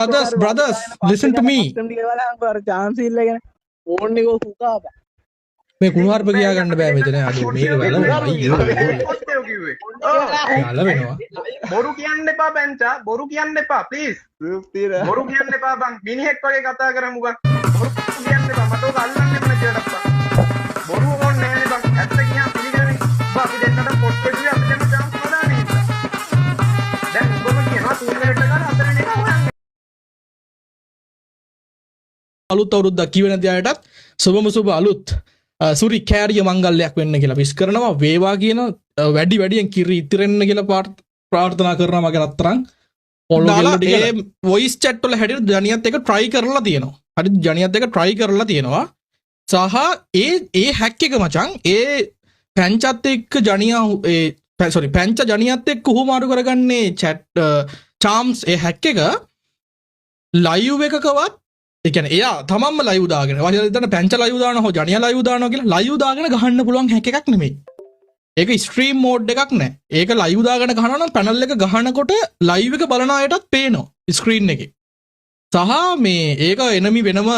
brothers, listen to me. මේ කුණුහරුප කියා ගන්න බෑ මෙතන. අඩෝ මේක වැලවෙනවා අයියෝ. වැලවෙනවා. බොරු කියන්න එපා බෙන්චා. බොරු කියන්න එපා ප්ලීස්. බොරු කියන්න එපා බං. මිනිහෙක් වගේ කතා කරමු බං. බොරු කියන්න එපා. මට ඔක අල්ලන්නේ නැති වැඩක් බං. බොරු ඕනේ නැහැ බං. ඇත්ත කියන් පිළිගන්නේ. බං අපි දෙන්නට පොට් පෙට්ටිය අපි දෙන්න chance හදාන්නේ. දැන් ඔබම කියනවා 3 මිනිත්ත ගන්න 4 වෙනි එක හොයන්න. අලුත් අවුරුද්දක් කිව්වේ නැති අයටත් සුබම සුබ අලුත් සුරි කෑරිය මංගල්‍යයක් වෙන්න කියලා විශ් කරනවා. වේවා කියන වැඩියෙන් කිරි ඉතිරෙන්න කියලා ප්‍රාර්ථනා කරනවා මගේ රත්තරන්. ඒ වොයිස් චැට් වල හැටියට ජනියත් එක try කරලා තියෙනවා. හරිද? ජනියත් එක try කරලා තියෙනවා. සහ ඒ හැක් එක මචං ඒ පැංචත් එක්ක ජනියා පැංච ජනියත් එක්ක කොහොම අඩු කරගන්නේ chat charms ඒ හැක් එක live එකකවත් ඒ කියන්නේ එයා තමන්ම ලයිව් දාගෙන වගේ හිතන්න පැංච ලයිව් දානවා හෝ ජනියා ලයිව් දානවා කියලා ලයිව් දාගෙන ගහන්න පුළුවන් හැක් එකක් නෙමෙයි. ඒක ස්ට්‍රීම් මෝඩ් එකක් නෑ. ඒක ලයිව් දාගෙන ගහනවා නම් පැනල් එක ගහනකොට ලයිව් එක බලන අයටත් පේනවා ස්ක්‍රීන් එකේ. සහ මේ ඒක එනමි වෙනම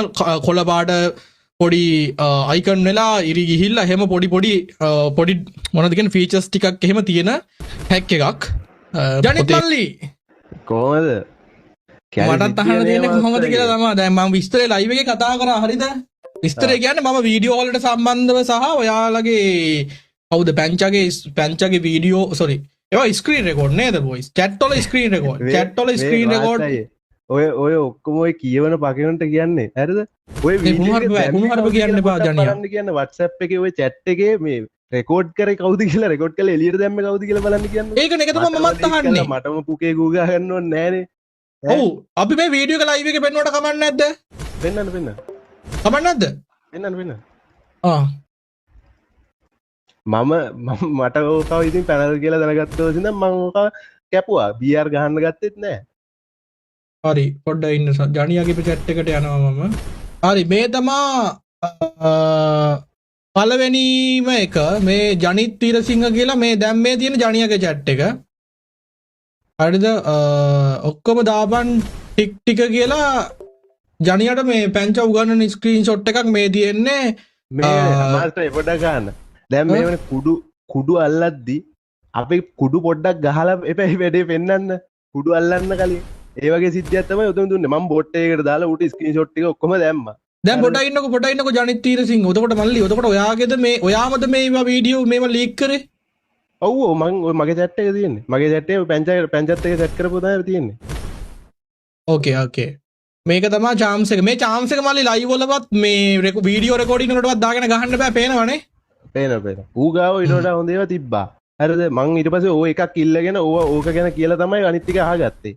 කොළ පාට පොඩි අයිකන් වෙලා ඉරි ගිහිල්ලා එහෙම පොඩි මොනවද කියන්නේ ෆීචර්ස් ටිකක් එහෙම තියෙන හැක් එකක්. ජනිත් මල්ලි කොහමද? මටත් අහන්න තියෙන්නේ කොහොමද කියලා තමයි. දැන් මම විස්තරේ ලයිව් එකේ කතා කරා හරිද? විස්තරේ කියන්නේ මම වීඩියෝ වලට සම්බන්ධව සහ ඔයාලගේ කවුද පැංචගේ වීඩියෝ ඒවා ස්ක්‍රීන් රෙකෝඩ් නේද බොයිස්? chat වල ස්ක්‍රීන් රෙකෝඩ්. chat වල ස්ක්‍රීන් රෙකෝඩ් ඔය ඔක්කොම ඔය කියවන පකිනට කියන්නේ හරිද? ඔය කුණුහරුප කියන්න එපා ජනියා. කියන්නේ WhatsApp එකේ ඔය chat එකේ මේ රෙකෝඩ් කරේ කවුද කියලා රෙකෝඩ් කරලා එළියට දැම්මේ කවුද කියලා බලන්න කියන්නේ. ඒකනේ ඒක තමයි මමත් අහන්නේ. මටම පුකේ ගූගා ගන්න ඕනේ නෑනේ. ඔව් අපි මේ වීඩියෝ එක ලයිව් එකේ පෙන්නුවට කමක් නැද්ද? පෙන්නන්න කමක් නැද්ද? පෙන්නන්න මම මට ඕකව ඉතින් පැනල් කියලා දැනගත්තෝ හින්දා මම ඕක කැපුවා. BR ගහන්න ගත්තෙත් නෑ. හරි පොඩ්ඩක් ඉන්න ජනියාගේ chat එකට යනවා මම. හරි මේ තමා පළවෙනිම එක මේ ජනිත් තීරසිංහ කියලා මේ දැන් මේ තියෙන ජනියාගේ chat එක. හරිද? ඔක්කොම දාපන් ටික කියලා ජනියට මේ පැංච උගන්නන ස්ක්‍රීන්ෂොට් එකක් මේ තියෙන්නේ. මේ මාස්ටර් පොඩ්ඩක් ගන්න. දැන් මේ වෙන කුඩු අල්ලද්දි අපි කුඩු පොඩ්ඩක් ගහලා එපැයි වැඩේ පෙන්වන්න. කුඩු අල්ලන්න කලින් ඒ වගේ සිද්ධියක් තමයි උතුම් දුන්නේ. මම බොට් එකකට දාලා ඌට ස්ක්‍රීන්ෂොට් ටික ඔක්කොම දැම්මා. දැන් පොඩ්ඩක් ඉන්නකෝ ජනිත් තීරසිංහ. එතකොට මල්ලි එතකොට ඔයාගේද මේ ඔයාමද මේවා වීඩියෝ මේවා ලීක් කරේ? ඔව් මං මගේ chat එක තියෙන්නේ. මගේ chat එක පැංචත් එක set කරපුවා තමයි තියෙන්නේ. ඕකේ. මේක තමයි charms එක. මේ charms එක මල්ලි live වලවත් මේ වීඩියෝ රෙකෝඩින් වලටවත් දාගෙන ගහන්න බෑ පේනවනේ. පේනවා. ඌ ගාව ඊට වඩා හොඳ ඒවා තිබ්බා. හරිද? මං ඊට පස්සේ ඕක එකක් ඉල්ලගෙන ඕක ගැන කියලා තමයි අනිත් ටික අහගත්තේ.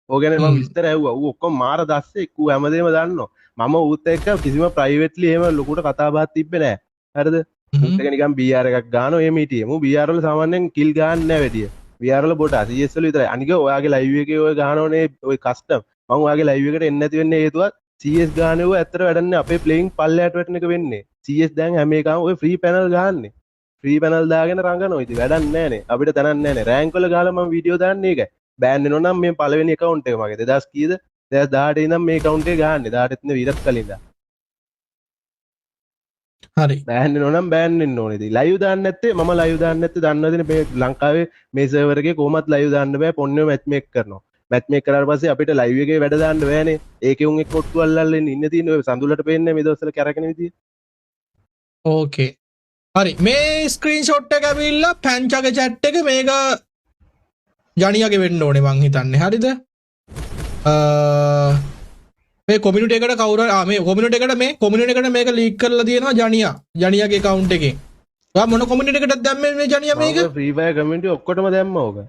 ඕක ගැන මම විස්තර ඇහුවා. ඌ ඔක්කොම මාර දැස්සේ ඌ හැමදේම දන්නවා. මම ඌත් එක්ක කිසිම ප්‍රයිවට්ලි එහෙම ලොකුට කතා බහක් තිබ්බේ නෑ. හරිද? ඌත් එක නිකන් BR එකක් ගන්නවා එහෙම හිටියේ. මූ BR වල සාමාන්‍යයෙන් කිල් ගන්න නෑ වැඩිය. BR වල බොට CS වල විතරයි. අනික ඔයාගේ ලයිව් එකේ ඔය ගහනෝනේ ඔය කස්ටම්. මම ඔයාගේ ලයිව් එකට එන්නේ නැති වෙන්නේ හේතුව CS ගානේ ඔය ඇත්තට වැඩන්නේ අපේ ප්ලේයින් පල්ලයට වැටෙන එක වෙන්නේ. CS දැන් හැම එකම ඔය ෆ්‍රී පැනල් ගහන්නේ. ෆ්‍රී පැනල් දාගෙන රංගනවා. ඉතින් වැඩක් නෑනේ. අපිට තනක් නෑනේ. රෑන්ක් වල ගහලා මම වීඩියෝ දාන්නේ ඒකයි. බෑන් වෙනවා නම් මේ පළවෙනි account එක මගේ 2000 කීයද 2018 ඉඳන් මේ account එක ගහන්නේ. 18 ඉඳන් ඊටත් කලින් ඉඳන්. හරි. බෑන් වෙනවා නම් බෑන් වෙන්න ඕනේ. ඉතින් ලයිව් දාන්න නැත්තේ මම ලයිව් දාන්න නැත්තේ දන්නවද මේ ලංකාවේ මේ සර්වර් එකේ කොහොමත් ලයිව් දාන්න බෑ. පොන්නෝ මැච් මේක් කරනවා. මැච් මේක් කරාට පස්සේ අපිට ලයිව් එකේ වැඩ දාන්න බෑනේ. ඒකේ උන් එක්ක ඔට්ටු අල්ලල්ලා ඉන්න තියෙන ඔය සඳුලට පේන්නේ මේ දවස්වල කැරකෙන විදිය. ඕකේ. හරි මේ ස්ක්‍රීන්ෂොට් එක ඇවිල්ලා පැංචගේ chat එක මේක ජනියාගේ වෙන්න ඕනේ මං හිතන්නේ. හරිද? මේ කොමියුනිටි එකට කවුරු මේ කොමියුනිටි එකට මේක ලීක් කරලා තියෙනවා ජනියාගේ account එකෙන්. ඔයා මොන කොමියුනිටි එකටද දැම්මේ මේ ජනියා මේක? ෆ්‍රී ෆයර් කමියුනිටි ඔක්කොටම දැම්මා ඕක.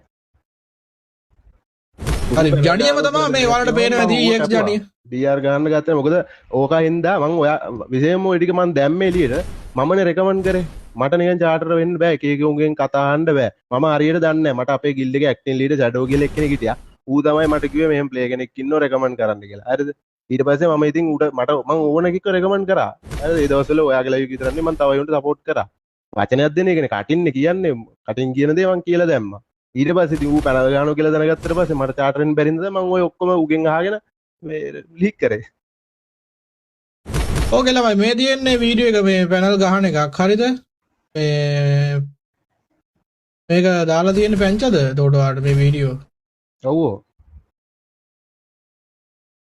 හරි ජනියම තමයි මේ වලට පේනවා DX ජනිය. DR ගන්න ගත්තා මොකද ඕකා හින්දා මං ඔයා විශේෂයෙන්ම ඔය ටික මං දැම්මේ එළියට මමනේ රෙකමන්ඩ් කරේ. මට නිකන් චාටර් වෙන්න බෑ. එක එක උන්ගෙන් කතා අහන්න බෑ. මම හරියට දන්නේ නැහැ. මට අපේ ගිල්ඩ් එකේ ඇක්ටින් ලීඩර් ෂැඩෝ කියලා එක්කෙනෙක් හිටියා. ඌ තමයි මට කිව්වේ මෙහෙම ප්ලේ කෙනෙක් ඉන්නව රෙකමන්ඩ් කරන්න කියලා. හරිද? ඊට පස්සේ මම ඉතින් ඌට මම ඕන එකෙක් රෙකමන්ඩ් කරා. හරිද? ඒ දවස්වල ඔයාගේ ලයිව් විතරනේ මම තව අයුන්ට සපෝට් කරා. වචනයක් දෙන එකනේ කටින්නේ කියන්නේ. කටින් කියන දේ මං කියලා දැම්මා. ඊට පස්සේ ඉතින් ඌ පැනල් ගන්නවා කියලා දැනගත්තට පස්සේ මට චාටරෙන් බැරින්ද මම ඔය ඔක්කොම උගෙන් අහගෙන මේ ලීක් කරේ. ඕකේ ළමයි මේ තියෙන්නේ වීඩියෝ එක මේ පැනල් ගහන එකක් හරිද? මේක දාලා තියෙන පැංචද? එතකොට ඔයාලට මේ වීඩියෝ. ඔව්.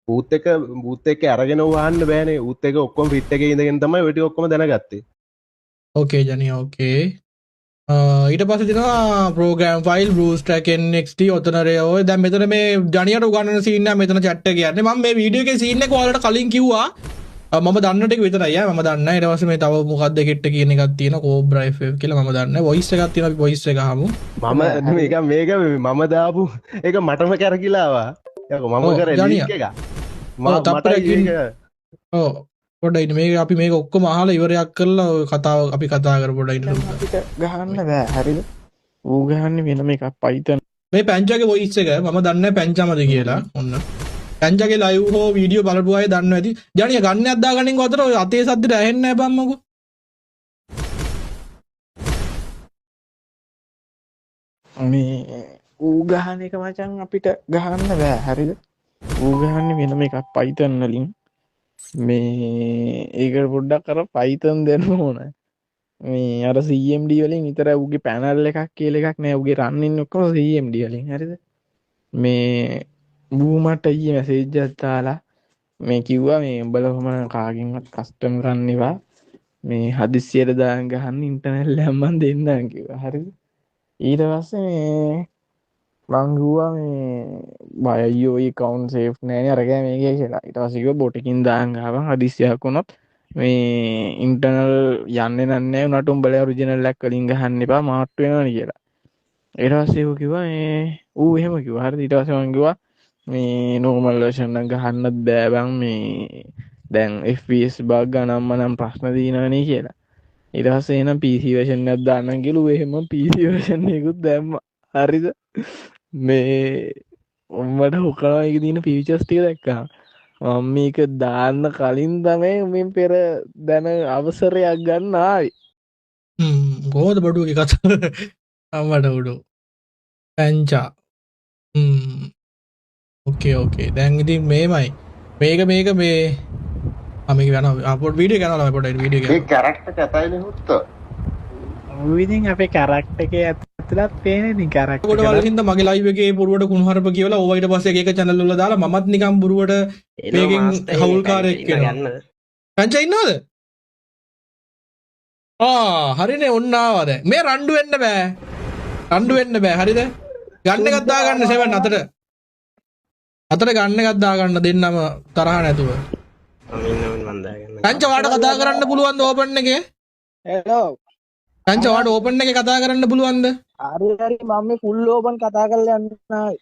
බූත් එක අරගෙන වහන්න බෑනේ. ඌත් එක ඔක්කොම ෆිට් එකේ ඉඳගෙන තමයි ඔය ටික ඔක්කොම දැනගත්තේ. ඕකේ ජනියා ඕකේ. ඊට පස්සේ තියෙනවා ප්‍රෝග්‍රෑම් ෆයිල් බූස්ටැක් NXT ඔතනරේ ඔය දැන් මෙතන මේ ජනියට උගන්වන සීන් එක මෙතන chat එකේ යන්නේ. මම මේ වීඩියෝ එකේ සීන් එක ඔයාලට කලින් කිව්වා. මම දන්න ටික විතරයි මම දන්නේ. ඊට පස්සේ මේ තව මොකක්ද කෙට්ට කියන එකක් තියෙනවා කෝබ්‍රා FF කියලා මම දන්නේ. වොයිස් එකක් තියෙනවා අපි වොයිස් එක අහමු. මේක මම දාපු ඒක මටම කරකිලා ආවා. යකෝ මම කරේ ලීක් එක. ඔව් පොඩ්ඩයි මේක අපි මේක ඔක්කොම අහලා ඉවරයක් කරලා ඔය කතාව අපි කතා කරමු පොඩ්ඩයි ඉන්න. අපිට ගහන්න බෑ හරිද? ඌ ගහන්නේ වෙනම එකක් Python. මේ පැංචාගේ වොයිස් එක මම දන්නේ නැහැ පැංචාමද කියලා. ඔන්න. පැංචාගේ ලයිව් හෝ වීඩියෝ බලපු අය දන්නවා ඇති. ජානිය ගන්නයක් දාගන්නින් කොතර ඔය අතේ සද්දට ඇහෙන්නේ නැහැ බම්මකෝ. මේ ඌ ගහන එක මචං අපිට ගහන්න බෑ හරිද? ඌ ගහන්නේ වෙනම එකක් Python වලින්. මේ ඒකට පොඩ්ඩක් අර Python දෙන්න ඕන. මේ අර CMD වලින් විතර උගේ පැනල් එකක් කියලා එකක් නෑ. උගේ රන් ඉන්නේ ඔක්කොම CMD වලින් හරිද? මේ ඌ මට ඊයේ මැසේජ් එකක් දාලා මේ කිව්වා මේ උඹලා කොහම කාගෙන්වත් කස්ටම් කරන්න එපා. මේ හදිස්සියට දාන් ගහන්න ඉන්ටර්නෙට් එක මම දෙන්නම් කිව්වා. හරිද? ඊට පස්සේ මේ මං කිව්වා මේ අයියෝ ඒ account safe නෑනේ අරගෙන මේකේ කියලා. ඊට පස්සේ කිව්වා bot එකකින් දාන් ගහපන් හදිස්සියක් වුණොත් මේ ඉන්ටර්නල් යන්නේ නැහැ උනට උඹලා ඔරිජිනල් එකක් වලින් ගහන්න එපා මාට් වෙනවනේ කියලා. ඊට පස්සේ ඌ කිව්වා ඌ එහෙම කිව්වා. හරිද? ඊට පස්සේ මං කිව්වා මේ normal version එක ගහන්නත් බෑ බං මේ දැන් FPS බග් ගන්නම නම් ප්‍රශ්න දිනවනේ කියලා. ඊට පස්සේ එහෙනම් PC version එකක් දාන්නම් කියලා ඌ එහෙම PC version එකකුත් දැම්මා. හරිද? මේ උඹට හොකනවා එක තියෙන ෆීචර්ස් ටික දැක්කා. මම මේක දාන්න කලින් තමයි මෙන් පෙර දැන අවසරයක් ගන්න ආවේ. කොහොමද බඩුවගේ කතාව? අම්මට උඩු. පැංචා. ඕකේ දැන් ඉතින් මේමයි. මේක මේ මේක යනවා අපෝඩ් වීඩියෝ කරනවා පොඩ්ඩක් වීඩියෝ එක. මේ කැරක්ටර් කතයිනේ හුත්ත. ඉතින් අපේ කැරක්ටර් එකේ ඇතුළත් පේන්නේ ඉතින් කැරක්ටර් කොට වල හින්දා මගේ ලයිව් එකේ පුරුවට කුණුහරුප කියවලා ඕවා ඊට පස්සේ එක channel වල දාලා මමත් නිකන් පුරුවට මේකෙන් හවුල්කාරයෙක් වෙනවා. පැංචා ඉන්නවද? හරිනේ ඔන්න ආවා දැන්. මේ රණ්ඩු වෙන්න බෑ. රණ්ඩු වෙන්න බෑ හරිද? ගන්න එකක් දාගන්න 7 අතට. අතට ගන්න එකක් දාගන්න දෙන්නම තරහ නැතුව. පැංචා වාට කතා කරන්න පුළුවන්ද ඕපන් එකේ? හෙලෝ පැංචා වාට ඕපන් එකේ කතා කරන්න පුළුවන්ද? හරි මම මේ ෆුල් ඕපන් කතා කරලා යන්න ආවේ.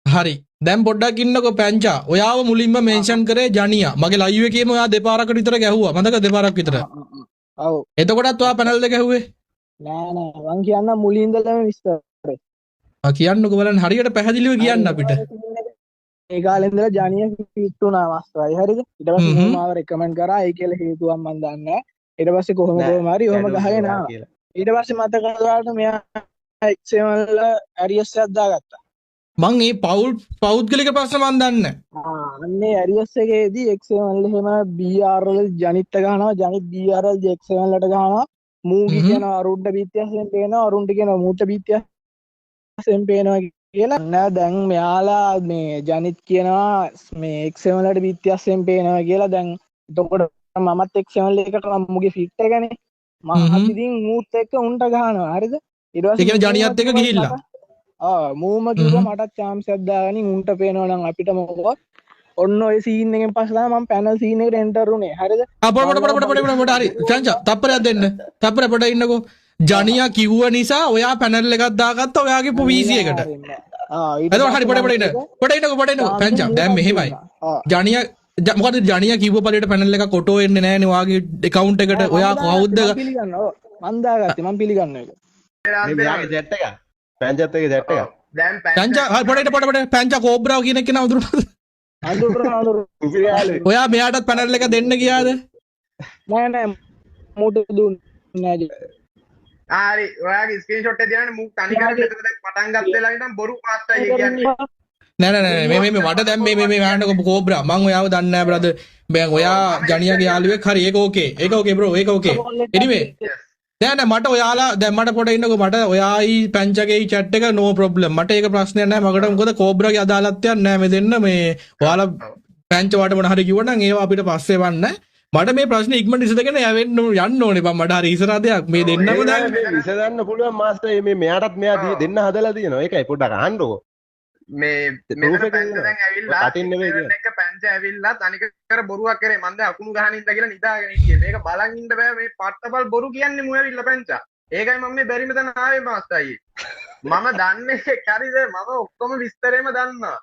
හරි දැන් පොඩ්ඩක් ඉන්නකෝ පැංචා. ඔයාව මුලින්ම මෙන්ෂන් කරේ ජනියා. මගේ ලයිව් එකේම ඔයා දෙපාරකට විතර ගැහුවා. මතක දෙපාරක් විතර. ඔව්. එතකොටත් ඔයා පැනල් දෙක ගැහුවේ. නෑ මං කියන්න මුලින් ඉඳලම විස්තරේ. කියන්නකෝ බලන්න හරියට පැහැදිලිව කියන්න අපිට. ඒ කාලේ ඉඳලා ජනිය ෆිට වුණා මාස්ටර්යි හරිද? ඊට පස්සේ මම මාව රෙකමන්ඩ් කරා. ඒ කියලා හේතුවක් මන් දන්නේ නෑ. ඊට පස්සේ කොහොම හරි ඔහම ගහගෙන ආවා. ඊට පස්සේ මතක කරලාට මෙයා XML ඇරියස් එකක් දාගත්තා. මං මේ පෞද්ගලික ප්‍රශ්න මන් දන්නේ. අන්නේ ඇරියස් එකේදී XML එහෙම BRL ජනිත් ගහනවා. ජනිත් BRL XML වලට ගහනවා. මූගි කියන අරුණ්ඩ බීත්‍යයෙන් පේනවා. අරුණ්ඩ කියන මූට බීත්‍යයෙන් පේනවා කියලා. නෑ දැන් මෙයාලා මේ ජනිත් කියනවා මේ XML වලට බීත්‍යයෙන් පේනවා කියලා. දැන් එතකොට මමත් XML එකට මමුගේ ෆිට් එකනේ. මම ඉතින් මූත් එක්ක උන්ට ගහනවා. හරිද? ඊට පස්සේ ඒ කියන්නේ ජනියත් එක්ක ගිහිල්ලා මූම කිව්වා මටත් chance එකක් දාගනින් උන්ට පේනවා නම් අපිට මොකවත් ඔන්න ඔය සීන් එකෙන් පස්සේ මම පැනල් සීන් එකට එන්ටර් උනේ. හරිද? පොඩ හරි. චංචා තප්පරයක් දෙන්න. තප්පරය පොඩ ඉන්නකෝ. ජනියා කිව්ව නිසා ඔයා පැනල් එකක් දාගත්තා ඔයාගේ PC එකට. එතකොට හරි පොඩ ඉන්න. පොඩ ඉන්නකෝ. පැංචා දැන් මෙහෙමයි. ජනියා මොකද ජනියා කිව්ව පළියට පැනල් එකක් ඔටෝ එන්නේ නැහනේ ඔයාගේ account එකට. ඔයා කවුද? පිළිගන්නවා. මම දාගත්තේ මම පිළිගන්නවා ඒක. මේ මෙයාගේ chat එක. පැංචාත් එකේ chat එක. දැන් පැංචා හරි පොඩ පැංචා කෝබ්‍රාව කියන එක නම අඳුරන ඔයා මෙයාටත් පැනල් එක දෙන්න ගියාද? නෑ මූට දුන්නේ නෑ. හරි ඔයාගේ ස්ක්‍රීන්ෂොට් එක තියන්න මූ තනිකර මෙතන දැන් පටන් ගත්ත වෙලාව ඉඳන් බොරු මාස්ටර් කියන්නේ නෑ මේ මට දැන් මේ වහන්නකො කෝබ්‍රා මං ඔයාව දන්නේ නෑ බ්‍රදර් බෑ ඔයා ජනියාගේ යාළුවෙක් හරි ඒක ඕකේ බ්‍රෝ ඒක ඕකේ anyway දැන් මට ඔයාලා දැන් මට පොඩ ඉන්නකො මට ඔයායි පැංචගේ chat එක no problem මට ඒක ප්‍රශ්නයක් නෑ මකට මොකද කෝබ්‍රාගේ අදාළත්වයක් නෑ මේ දෙන්න මේ ඔයාලා පැංච වට මොන හරි කිව්වනම් ඒවා අපිට පස්සේ වන්න මට මේ ප්‍රශ්නේ ඉක්මනට ඉස්සදගෙන යන්න ඕනේ බං මට හරි ඉස්සරහ දෙයක් මේ දෙන්නම දැන් විසඳන්න පුළුවන් මාස්ටර් මේ මෙයාටත් මෙයා දෙන්න හදලා තියෙනවා ඒකයි පොඩ්ඩක් අහන්නකො මේ මෙතන පැංච දැන් ඇවිල්ලා කටින් නෙවෙයි කියන්නේ එක පැංච ඇවිල්ලා තනිකර බොරුවක් කරේ මම දැන් අකුණු ගහන ඉඳලා කියලා නිදාගෙන ඉන්නේ මේක බලන් ඉන්න බෑ මේ පට්ටපල් බොරු කියන්නේ මු ඇවිල්ලා පැංචා ඒකයි මම මේ බැරිම තැන ආවේ මාස්ටර් අයියේ මම දන්නේ හරිද මම ඔක්කොම විස්තරේම දන්නවා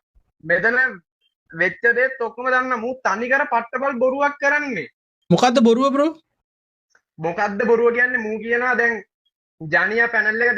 මෙතන වෙච්ච දේත් ඔක්කොම දන්නා මු තනිකර පට්ටපල් බොරුවක් කරන්නේ මොකද්ද බොරුව බ්‍රෝ මොකද්ද බොරුව කියන්නේ මූ කියනවා දැන් ජනියා පැනල් එක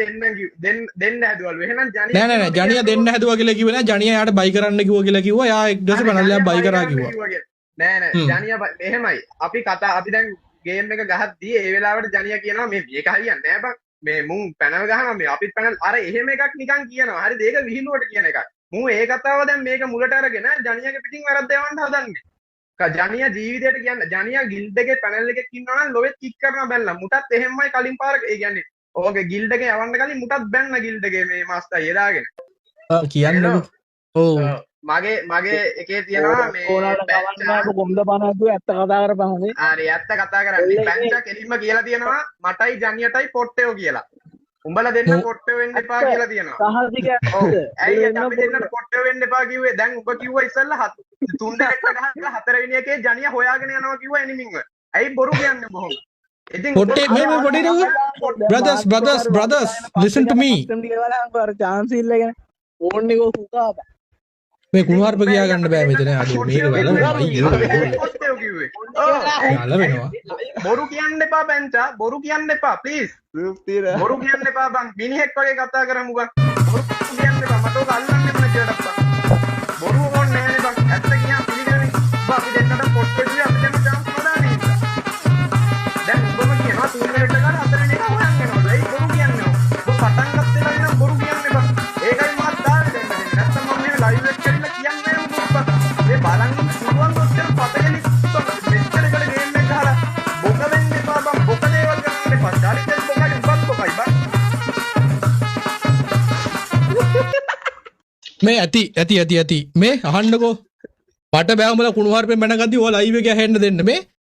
දෙන්න හැදුවලු එහෙනම් ජනියා නෑ ජනියා දෙන්න හැදුවා කියලා කිව්වේ නෑ ජනියා යාට බයි කරන්න කිව්වා කියලා කිව්වා යා එක් දවසේ පැනල් එකක් බයි කරා කිව්වා නෑ ජනියා එහෙමයි අපි දැන් ගේම් එක ගහද්දී ඒ වෙලාවට ජනියා කියනවා මේ මේක හරියන්නේ නෑ බං මේ මුන් පැනල් ගහනවා මේ අපිත් පැනල් අර එහෙම එකක් නිකන් කියනවා හරිද ඒක විහිළුවට කියන එකක් මූ ඒ කතාව දැන් මේක මුලට අරගෙන ජනියාගේ පිටින් වැරද්ද යවන්න හදන්නේ ජනියා ජීවිතයට කියන්න ජනියා ගිල්ඩ් එකේ පැනල් එකක ඉන්නවා නම් ලොවෙත් කික් කරනවා බැලලා මුටත් එහෙමයි කලින් පාර ඒ කියන්නේ ඕකේ ගිල්ඩ් එකේ යවන්න කලින් මුටත් බැන්න ගිල්ඩ් එකේ මේ මාස්ටර් යදාගෙන කියන්නකො ඔව් මගේ එකේ තියෙනවා මේ ඕනාට ගවන්න කොම්ද බනදුව ඇත්ත කතා කරපහනේ හරි ඇත්ත කතා කරන්නේ පැංචා කෙලින්ම කියලා තියෙනවා මටයි ජනියටයි පොට්ටයෝ කියලා උඹලා දෙන්න පොට්ටයෝ වෙන්න එපා කියලා තියෙනවා සහතික ඔව් ඇයි අපි දෙන්නට පොට්ටයෝ වෙන්න එපා කිව්වේ දැන් උඹ කිව්වා ඉස්සෙල්ලා තුන් දෙනෙක් ගහලා හතරවෙනි එකේ ජනියා හොයාගෙන යනවා කිව්වා එනිමින්ව ඇයි බොරු කියන්නේ බොහොම ඉතින් පොට්ටේ මේ brothers listen to me chance ඉල්ලගෙන ඕන්නේ කො සුකා මේ කුණුහරුප කියා ගන්න බෑ මෙතන අඩු මේක වැලවෙනවා පොට්ටයෝ කිව්වේ වැලවෙනවා බොරු කියන්න එපා පැංචා බොරු කියන්න එපා ප්ලීස් බොරු කියන්න එපා බං මිනිහෙක් වගේ කතා කරමු බං බොරු කියන්න එපා මට ඔක අල්ලන්න එපා කියලා බොරු ඕනේ නෑනේ බං ඇත්ත කියන් පිළිගන්නේ බං අපි දෙන්නට පොට්ටේ කිව්වේ අපි දෙන්න chance හොදානේ දැන් උඹම කියනවා තුන් මිනිත් ගාන හතරෙන් එක හොයන් යනවලු ඒ බොරු කියන්නේ ඔබ පටන් ගත්තේ නම් බොරු කියන්න එපා ඒකයි මාත් දාන්නේ දෙන්න නැත්නම් මම මේ ලයිව් එක කරලා කියන්නේ උඹ මේ බලන්න පුළුවන් ඔච්චර පතගෙන මෙච්චර කඩ ගේම් එක ගහලා බොක වෙන්න එපා බං බොක දේවල් කරන්න එපා ඩාලිට බොකයි උඹත් බොකයි බං මේ ඇති මේ අහන්නකෝ මට බෑ උඹලා කුණුහරුපෙන් මැනගද්දි ඔය ලයිව් එක ඇහෙන්න දෙන්න මේ